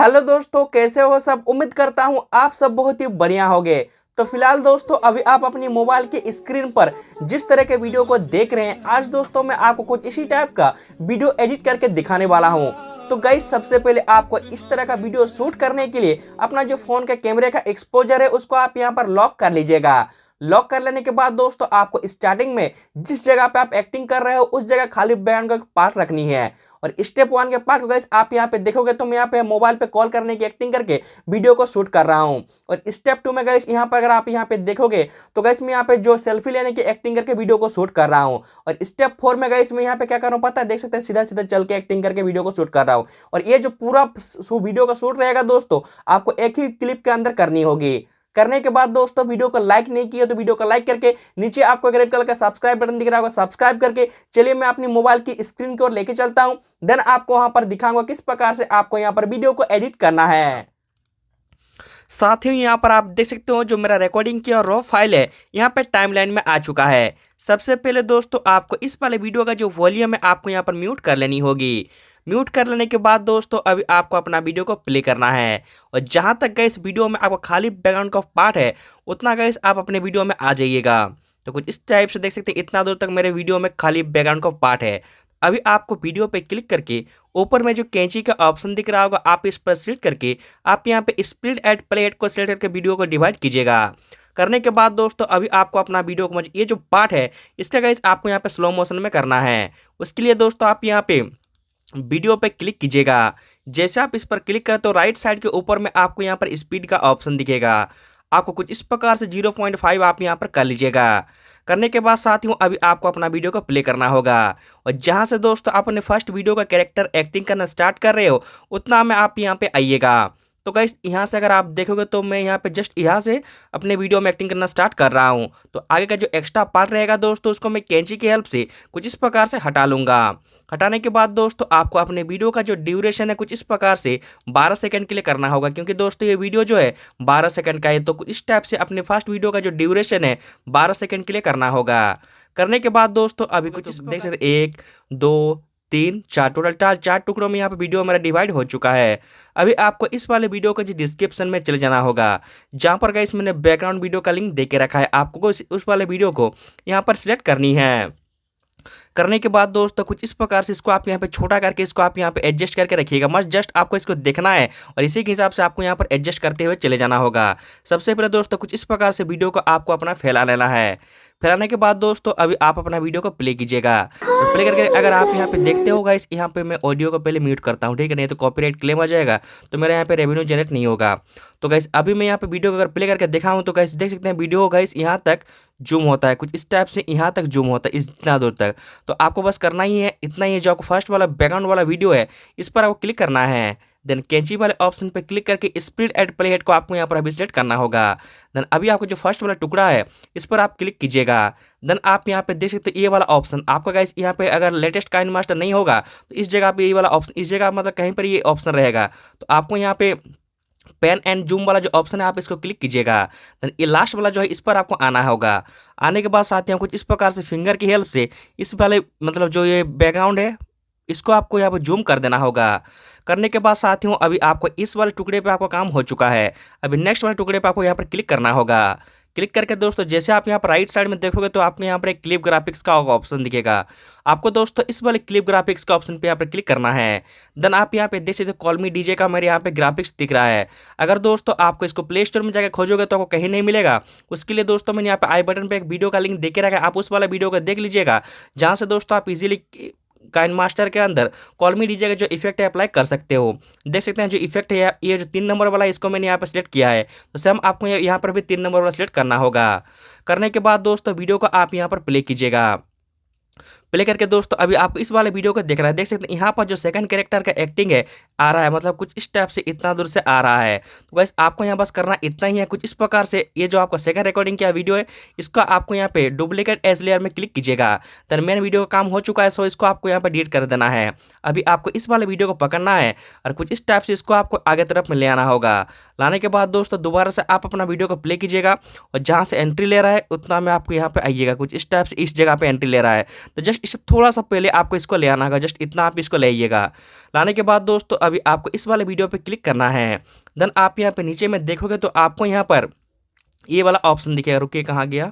Hello दोस्तों, कैसे हो सब। उम्मीद करता हूँ आप सब बहुत ही बढ़िया होंगे। तो फिलहाल दोस्तों अभी आप अपनी मोबाइल की स्क्रीन पर जिस तरह के वीडियो को देख रहे हैं, आज दोस्तों मैं आपको कुछ इसी टाइप का वीडियो एडिट करके दिखाने वाला हूँ। तो गाइस सबसे पहले आपको इस तरह का वीडियो शूट करने के लिए अपना जो फोन के कैमरे का एक्सपोजर है उसको आप यहाँ पर लॉक कर लीजिएगा। लॉक कर लेने के बाद दोस्तों आपको स्टार्टिंग में जिस जगह पे आप एक्टिंग कर रहे हो उस जगह खाली बैकग्राउंड का पार्ट रखनी है। और स्टेप 1 के पार्ट को गाइस आप यहाँ पे देखोगे तो मैं यहाँ पे मोबाइल पे कॉल करने की एक्टिंग करके वीडियो को शूट कर रहा हूँ। और स्टेप 2 में गाइस यहाँ पर अगर आप यहाँ पे देखोगे तो गाइस मैं यहाँ पे जो सेल्फी लेने की एक्टिंग करके वीडियो को शूट कर रहा हूँ। और स्टेप 4 में गाइस मैं यहाँ पे क्या कर रहा हूँ पता है, देख सकते हैं सीधा सीधा चल के एक्टिंग करके वीडियो को शूट कर रहा हूँ। और ये जो पूरा वीडियो का शूट रहेगा दोस्तों आपको एक ही क्लिप के अंदर करनी होगी। करने के बाद दोस्तों वीडियो को लाइक नहीं किया तो वीडियो को लाइक करके नीचे आपको एक रेड कलर का सब्सक्राइब बटन दिख रहा होगा, सब्सक्राइब करके चलिए मैं अपनी मोबाइल की स्क्रीन की ओर लेके चलता हूं। देन आपको वहां पर दिखाऊंगा किस प्रकार से आपको यहां पर वीडियो को एडिट करना है। साथ ही यहाँ पर आप देख सकते हो जो मेरा रिकॉर्डिंग किया रॉ फाइल है यहाँ पे टाइमलाइन में आ चुका है। सबसे पहले दोस्तों आपको इस वाले वीडियो का जो वॉल्यूम है आपको यहाँ पर म्यूट कर लेनी होगी। म्यूट कर लेने के बाद दोस्तों अभी आपको अपना वीडियो को प्ले करना है। और जहाँ तक गए इस वीडियो में आपको खाली बैकग्राउंड का पार्ट है उतना गए आप अपने वीडियो में आ जाइएगा। तो कुछ इस टाइप से देख सकते हैं इतना दूर तक मेरे वीडियो में खाली बैकग्राउंड का पार्ट है। अभी आपको वीडियो पे क्लिक करके ऊपर में जो कैंची का ऑप्शन दिख रहा होगा आप इस पर सिलेक्ट करके आप यहाँ पे स्प्लिट एट प्ले एट को सिलेक्ट करके वीडियो को डिवाइड कीजिएगा। करने के बाद दोस्तों अभी आपको अपना वीडियो को ये जो पार्ट है इसका गाइस आपको यहाँ पे स्लो मोशन में करना है। उसके लिए दोस्तों आप यहाँ पे वीडियो पे क्लिक कीजिएगा। जैसे आप इस पर क्लिक करें तो राइट साइड के ऊपर में आपको यहाँ पर स्पीड का ऑप्शन दिखेगा। आपको कुछ इस प्रकार से 0.5 आप यहाँ पर कर लीजिएगा। करने के बाद साथियों अभी आपको अपना वीडियो को प्ले करना होगा। और जहाँ से दोस्तों आप अपने फर्स्ट वीडियो का कैरेक्टर एक्टिंग करना स्टार्ट कर रहे हो उतना में आप यहाँ पे आइएगा। तो गाइस यहाँ से अगर आप देखोगे तो मैं यहाँ पे जस्ट यहाँ से अपने वीडियो में एक्टिंग करना स्टार्ट कर रहा हूँ। तो आगे का जो एक्स्ट्रा पार्ट रहेगा दोस्तों उसको मैं कैंची की हेल्प से कुछ इस प्रकार से हटा लूँगा। हटाने के बाद दोस्तों आपको अपने वीडियो का जो ड्यूरेशन है कुछ इस प्रकार से 12 सेकंड के लिए करना होगा, क्योंकि दोस्तों ये वीडियो जो है 12 सेकंड का है। तो कुछ इस टाइप से अपने फर्स्ट वीडियो का जो ड्यूरेशन है 12 सेकंड के लिए करना होगा। करने के बाद दोस्तों अभी कुछ देख सकते 1 2 3 4 टोटल 4 टुकड़ों में यहाँ पे वीडियो हमारा डिवाइड हो चुका है। अभी आपको इस वाले वीडियो का जो डिस्क्रिप्शन में चले जाना होगा जहाँ पर गाइस मैंने बैकग्राउंड वीडियो का लिंक दे के रखा है। आपको उस वाले वीडियो को यहाँ पर सिलेक्ट करनी है। करने के बाद दोस्तों कुछ इस प्रकार से इसको आप यहाँ पे छोटा करके इसको आप यहाँ पे एडजस्ट करके रखिएगा। मस्त जस्ट आपको इसको देखना है और इसी के हिसाब से आपको यहाँ पर एडजस्ट करते हुए चले जाना होगा। सबसे पहले दोस्तों कुछ इस प्रकार से वीडियो को आपको अपना फैला लेना है। फैलाने के बाद दोस्तों अभी आप अपना वीडियो को प्ले कीजिएगा। तो प्ले करके अगर आप यहाँ पे देखते हो गाइस यहाँ पे मैं ऑडियो को पहले म्यूट करता हूँ, ठीक है, नहीं तो कॉपीराइट क्लेम आ जाएगा तो मेरा यहाँ पे रेवेन्यू जनरेट नहीं होगा। तो गाइस अभी मैं यहाँ पे वीडियो को अगर प्ले करके दिखाऊँ तो गाइस देख सकते हैं वीडियो गाइस यहाँ तक जूम होता है, कुछ इस टाइप से यहाँ तक जूम होता है इतना दूर तक। तो आपको बस करना ही है इतना ही है। जो आपको फर्स्ट वाला बैकग्राउंड वाला वीडियो है इस पर आपको क्लिक करना है। देन कैंची वाले ऑप्शन पे क्लिक करके स्प्लिट एट प्ले हेड को आपको यहाँ पर अभी सिलेक्ट करना होगा। देन अभी आपको जो फर्स्ट वाला टुकड़ा है इस पर आप क्लिक कीजिएगा। देन आप यहाँ पे देख सकते हो ये वाला ऑप्शन आपका गाइस यहाँ पे अगर लेटेस्ट काइनमास्टर नहीं होगा तो इस जगह पे ये वाला ऑप्शन, इस जगह मतलब कहीं पर ये ऑप्शन रहेगा। तो आपको यहाँ पे पेन एंड जूम वाला जो ऑप्शन है आप इसको क्लिक कीजिएगा। देन ये लास्ट वाला जो है इस पर आपको आना होगा। आने के बाद साथियों कुछ इस प्रकार से फिंगर की हेल्प से इस वाले मतलब जो ये बैकग्राउंड है इसको आपको यहाँ पर जूम कर देना होगा। करने के बाद साथियों अभी आपको इस वाले टुकड़े पे आपका काम हो चुका है। अभी नेक्स्ट वाले टुकड़े पे आपको यहाँ पर क्लिक करना होगा। क्लिक करके दोस्तों जैसे आप यहाँ पर राइट साइड में देखोगे तो आपको यहाँ पर एक क्लिप ग्राफिक्स का ऑप्शन दिखेगा। आपको दोस्तों इस वाले क्लिप ग्राफिक्स का ऑप्शन पे यहाँ पर क्लिक करना है। देन आप यहाँ पे देख सकते हो कॉल मी डीजे का मेरे यहाँ पे ग्राफिक्स दिख रहा है। अगर दोस्तों आपको इसको प्ले स्टोर में जाकर खोजोगे तो आपको कहीं नहीं मिलेगा। उसके लिए दोस्तों मैंने यहाँ पे आई बटन पे एक वीडियो का लिंक दे के रखा है, आप उस वाला वीडियो को देख लीजिएगा जहाँ से दोस्तों आप इजीली काइनमास्टर के अंदर कॉल मी डीजे का जो इफेक्ट है अप्लाई कर सकते हो। देख सकते हैं जो इफेक्ट है ये जो 3 नंबर वाला है इसको मैंने यहाँ पर सिलेक्ट किया है। तो सेम आपको यहाँ पर भी 3 नंबर वाला सिलेक्ट करना होगा। करने के बाद दोस्तों वीडियो को आप यहाँ पर प्ले कीजिएगा। प्ले करके दोस्तों अभी आपको इस वाले वीडियो को देखना है। देख सकते हैं यहाँ पर जो सेकंड कैरेक्टर का एक्टिंग है आ रहा है, मतलब कुछ इस टाइप से इतना दूर से आ रहा है। तो गाइस आपको यहाँ बस करना इतना ही है। कुछ इस प्रकार से ये जो आपका सेकंड रिकॉर्डिंग किया वीडियो है इसका आपको यहाँ पे डुप्लीकेट एज लेयर में क्लिक कीजिएगा। देन मेन वीडियो का काम हो चुका है सो इसको आपको यहाँ पर डिलीट कर देना है। अभी आपको इस वाले वीडियो को पकड़ना है और कुछ इस टाइप से इसको आपको आगे तरफ में ले आना होगा। लाने के बाद दोस्तों दोबारा से आप अपना वीडियो को प्ले कीजिएगा और जहाँ से एंट्री ले रहा है उतना में आपको यहाँ पे आइएगा। कुछ इस टाइप से इस जगह पे एंट्री ले रहा है तो जस्ट इसे थोड़ा सा पहले आपको इसको ले आना होगा, जस्ट इतना आप इसको ले आइएगा। लाने के बाद दोस्तों अभी आपको इस वाले वीडियो पे क्लिक करना है। देन आप यहाँ पे नीचे में देखोगे तो आपको यहाँ पर ये वाला ऑप्शन दिखेगा, रुकिए कहाँ गया,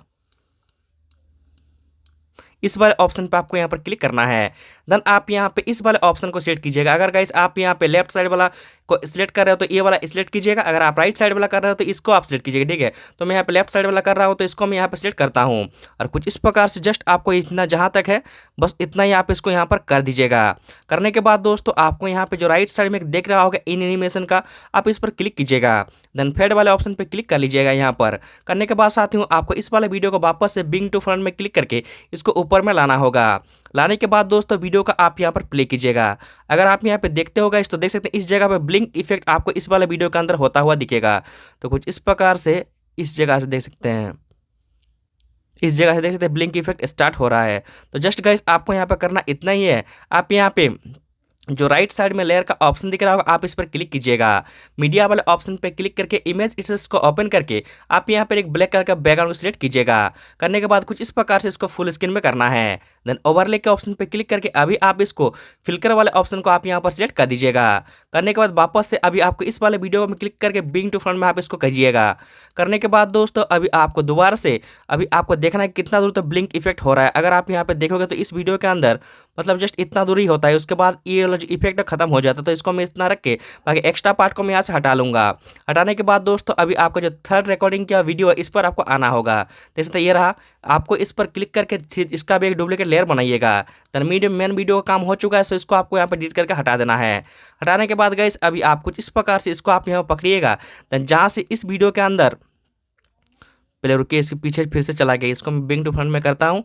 इस वाले ऑप्शन पे आपको यहाँ पर क्लिक करना है। देन आप यहाँ पे इस वाले ऑप्शन को सिलेक्ट कीजिएगा। अगर गाइस आप यहाँ पे लेफ्ट साइड वाला को सिलेक्ट कर रहे हो तो ये वाला सिलेक्ट कीजिएगा, अगर आप राइट साइड वाला कर रहे हो तो इसको आप सिलेक्ट कीजिएगा, ठीक है। तो मैं यहाँ पे लेफ्ट साइड वाला कर रहा हूँ तो इसको मैं यहाँ पे सिलेक्ट करता हूँ और कुछ इस प्रकार से जस्ट आपको इतना जहाँ तक है बस इतना ही आप इसको यहाँ पर कर दीजिएगा। करने के बाद दोस्तों आपको यहाँ पे जो राइट साइड में देख रहा होगा इन एनिमेशन का, आप इस पर क्लिक कीजिएगा। देन फेड वाले ऑप्शन पे क्लिक कर लीजिएगा। यहाँ पर करने के बाद साथियों आपको इस वाले वीडियो को वापस से बिंग टू फ्रंट में क्लिक करके इसको ऊपर में लाना होगा। लाने के बाद दोस्तों वीडियो का आप यहाँ पर प्ले कीजिएगा। अगर आप यहाँ पे देखते होगा तो देख सकते हैं इस जगह पे ब्लिंक इफेक्ट आपको इस वाले वीडियो के अंदर होता हुआ दिखेगा। तो कुछ इस प्रकार से इस जगह से देख सकते हैं, इस जगह से देख सकते हैं ब्लिंक इफेक्ट स्टार्ट हो रहा है। तो जस्ट गाइस आपको यहाँ पे करना इतना ही है। आप यहाँ पे जो राइट साइड में लेयर का ऑप्शन दिख रहा होगा आप इस पर क्लिक कीजिएगा। मीडिया वाले ऑप्शन पे क्लिक करके इमेज इट्स को ओपन करके आप यहाँ पर एक ब्लैक कलर का बैकग्राउंड को सिलेक्ट कीजिएगा। करने के बाद कुछ इस प्रकार से इसको फुल स्क्रीन में करना है। देन ओवरले के ऑप्शन पे क्लिक करके अभी आप इसको फिल्टर वाले ऑप्शन को आप यहाँ पर सिलेक्ट कर दीजिएगा। करने के बाद वापस से अभी आपको इस वाले वीडियो में क्लिक करके बिंग टू फ्रंट में आप इसको करिएगा। करने के बाद दोस्तों अभी आपको दोबारा से अभी आपको देखना है कितना दूर तक ब्लिंक इफेक्ट हो रहा है। अगर आप यहाँ पे देखोगे तो इस वीडियो के अंदर मतलब जस्ट इतना दूर ही होता है, उसके बाद ये वाला जो इफेक्ट खत्म हो जाता है। तो इसको मैं इतना रख के बाकी एक्स्ट्रा पार्ट को मैं यहाँ से हटा लूंगा। हटाने के बाद दोस्तों अभी आपका जो थर्ड रिकॉर्डिंग किया वीडियो है इस पर आपको आना होगा। जैसे ये रहा, आपको इस पर क्लिक करके इसका भी एक डुप्लीकेट लेयर बनाइएगा। देन मेन वीडियो का काम हो चुका है, तो इसको आपको यहाँ पर डिलीट करके हटा देना है। हटाने के बाद गाइस अभी आप कुछ इस प्रकार से इसको आप यहाँ पकड़िएगा। देन जहाँ से इस वीडियो के अंदर पहले रुकिए, इसके पीछे फिर से चला गया, इसको मैं बिंग टू फ्रंट में करता हूँ।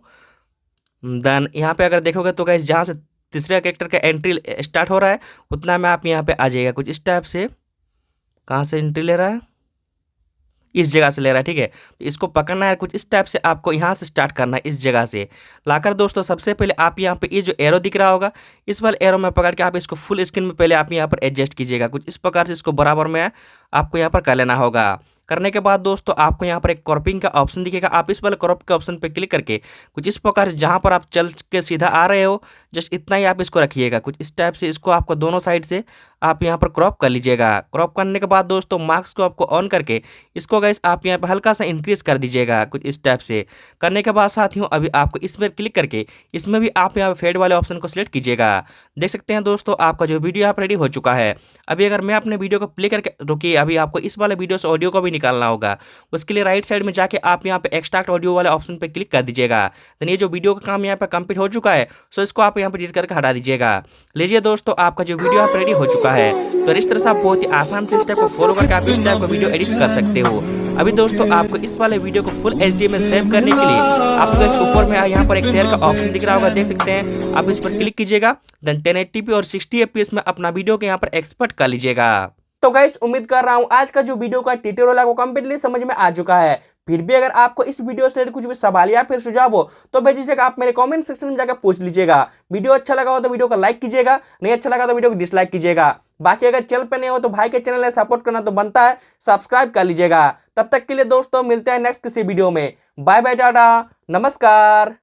देन यहाँ पे अगर देखोगे तो गाइस जहाँ से तीसरे कैरेक्टर का एंट्री स्टार्ट हो रहा है उतना में आप यहाँ पे आ जाइएगा। कुछ इस टाइप से, कहाँ से एंट्री ले रहा है, इस जगह से ले रहा है, ठीक है। तो इसको पकड़ना है, कुछ इस टाइप से आपको यहाँ से स्टार्ट करना है, इस जगह से लाकर दोस्तों सबसे पहले आप यहाँ पे ये जो एरो दिख रहा होगा इस वाले एरो में पकड़ के आप इसको फुल स्क्रीन में पहले आप यहाँ पर एडजस्ट कीजिएगा। कुछ इस प्रकार से इसको बराबर में आपको यहाँ पर कर लेना होगा। करने के बाद दोस्तों आपको यहाँ पर एक क्रॉपिंग का ऑप्शन दिखेगा, आप इस वाले क्रॉप के ऑप्शन पे क्लिक करके कुछ इस प्रकार से जहाँ पर आप चल के सीधा आ रहे हो जस्ट इतना ही आप इसको रखिएगा। कुछ इस टाइप से इसको आपको दोनों साइड से आप यहाँ पर क्रॉप कर लीजिएगा। क्रॉप करने के बाद दोस्तों मार्क्स को आपको ऑन करके इसको गाइस आप यहाँ पर हल्का सा इंक्रीज कर दीजिएगा। कुछ इस टाइप से करने के बाद साथियों अभी आपको इस पर क्लिक करके इसमें भी आप यहाँ फेड वाले ऑप्शन को सिलेक्ट कीजिएगा। देख सकते हैं दोस्तों आपका जो वीडियो यहाँ पर रेडी हो चुका है। अभी अगर मैं अपने वीडियो को प्ले करके रुकिए, अभी आपको इस वाले वीडियो से ऑडियो को भी निकालना होगा। उसके लिए राइट साइड में जाके आप यहाँ पे एक्सट्रैक्ट ऑडियो वाले ऑप्शन पे क्लिक कर दीजिएगा। तो ये जो वीडियो का काम यहाँ पे कंप्लीट हो चुका है, सो इसको आप यहाँ पे डिलीट करके हटा दीजिएगा। लीजिए दोस्तों आपका जो वीडियो यहाँ पे रेडी हो चुका है। तो इस तरह से आप बहुत ही आसान से स्टेप को फॉलो करके आप इस टाइप का वीडियो एडिट कर सकते हो। अभी दोस्तों आपको इस वाले वीडियो को फुल HD में सेव करने के लिए आपको ऊपर में यहाँ पर एक शेयर का ऑप्शन दिख रहा होगा, देख सकते हैं, आप इस पर क्लिक कीजिएगा। देन 1080p और 60 FPS में अपना वीडियो को यहाँ पर एक्सपोर्ट कर लीजिएगा। तो गाइस उम्मीद कर रहा हूं आज का जो वीडियो का ट्यूटोरियल आपको कंप्लीटली समझ में आ चुका है। फिर भी अगर आपको इस वीडियो से कुछ भी सवाल या फिर सुझाव हो तो बेझिझक आप मेरे कमेंट सेक्शन में जाकर पूछ लीजिएगा। वीडियो अच्छा लगा हो तो वीडियो को लाइक कीजिएगा, नहीं अच्छा लगा तो वीडियो को डिसलाइक कीजिएगा। बाकी अगर चैनल पर नहीं हो तो भाई के चैनल में सपोर्ट करना तो बनता है, सब्सक्राइब कर लीजिएगा। तब तक के लिए दोस्तों मिलते हैं नेक्स्ट किसी वीडियो में। बाय बाय, टाटा, नमस्कार।